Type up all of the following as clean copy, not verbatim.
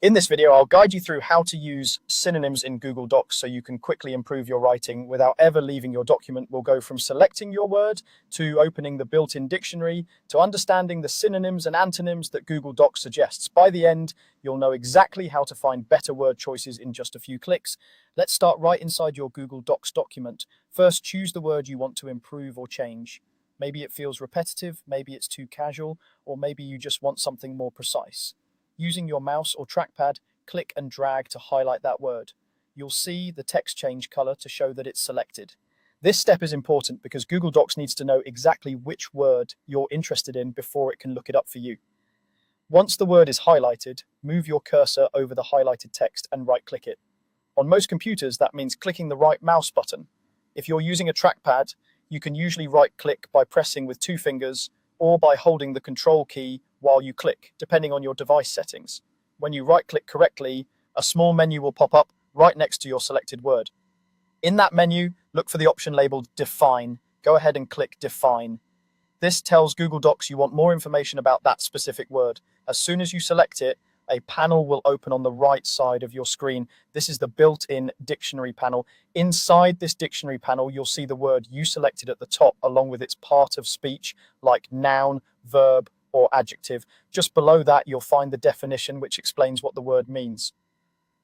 In this video, I'll guide you through how to use synonyms in Google Docs so you can quickly improve your writing without ever leaving your document. We'll go from selecting your word to opening the built-in dictionary to understanding the synonyms and antonyms that Google Docs suggests. By the end, you'll know exactly how to find better word choices in just a few clicks. Let's start right inside your Google Docs document. First, choose the word you want to improve or change. Maybe it feels repetitive, maybe it's too casual, or maybe you just want something more precise. Using your mouse or trackpad, click and drag to highlight that word. You'll see the text change color to show that it's selected. This step is important because Google Docs needs to know exactly which word you're interested in before it can look it up for you. Once the word is highlighted, move your cursor over the highlighted text and right-click it. On most computers, that means clicking the right mouse button. If you're using a trackpad, you can usually right-click by pressing with two fingers or by holding the Control key while you click, depending on your device settings. When you right-click correctly, a small menu will pop up right next to your selected word. In that menu, look for the option labeled Define. Go ahead and click Define. This tells Google Docs you want more information about that specific word. As soon as you select it, a panel will open on the right side of your screen. This is the built-in dictionary panel. Inside this dictionary panel, you'll see the word you selected at the top, along with its part of speech, like noun, verb, or adjective. Just below that, you'll find the definition, which explains what the word means.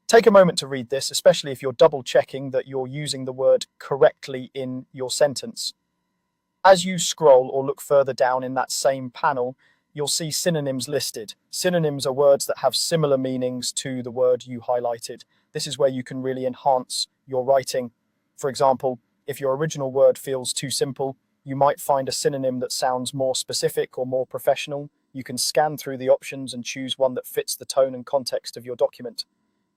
Take a moment to read this, especially if you're double-checking that you're using the word correctly in your sentence. As you scroll or look further down in that same panel, you'll see synonyms listed. Synonyms are words that have similar meanings to the word you highlighted. This is where you can really enhance your writing. For example, if your original word feels too simple, you might find a synonym that sounds more specific or more professional. You can scan through the options and choose one that fits the tone and context of your document.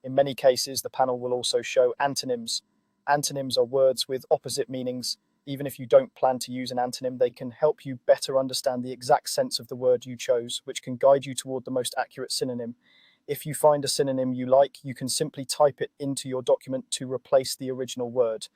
In many cases, the panel will also show antonyms. Antonyms are words with opposite meanings. Even if you don't plan to use an antonym, they can help you better understand the exact sense of the word you chose, which can guide you toward the most accurate synonym. If you find a synonym you like, you can simply type it into your document to replace the original word.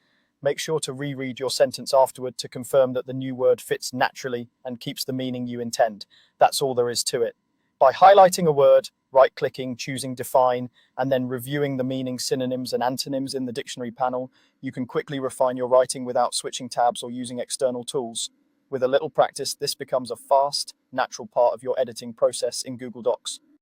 Make sure to reread your sentence afterward to confirm that the new word fits naturally and keeps the meaning you intend. That's all there is to it. By highlighting a word, right-clicking, choosing Define, and then reviewing the meaning, synonyms, and antonyms in the dictionary panel, you can quickly refine your writing without switching tabs or using external tools. With a little practice, this becomes a fast, natural part of your editing process in Google Docs.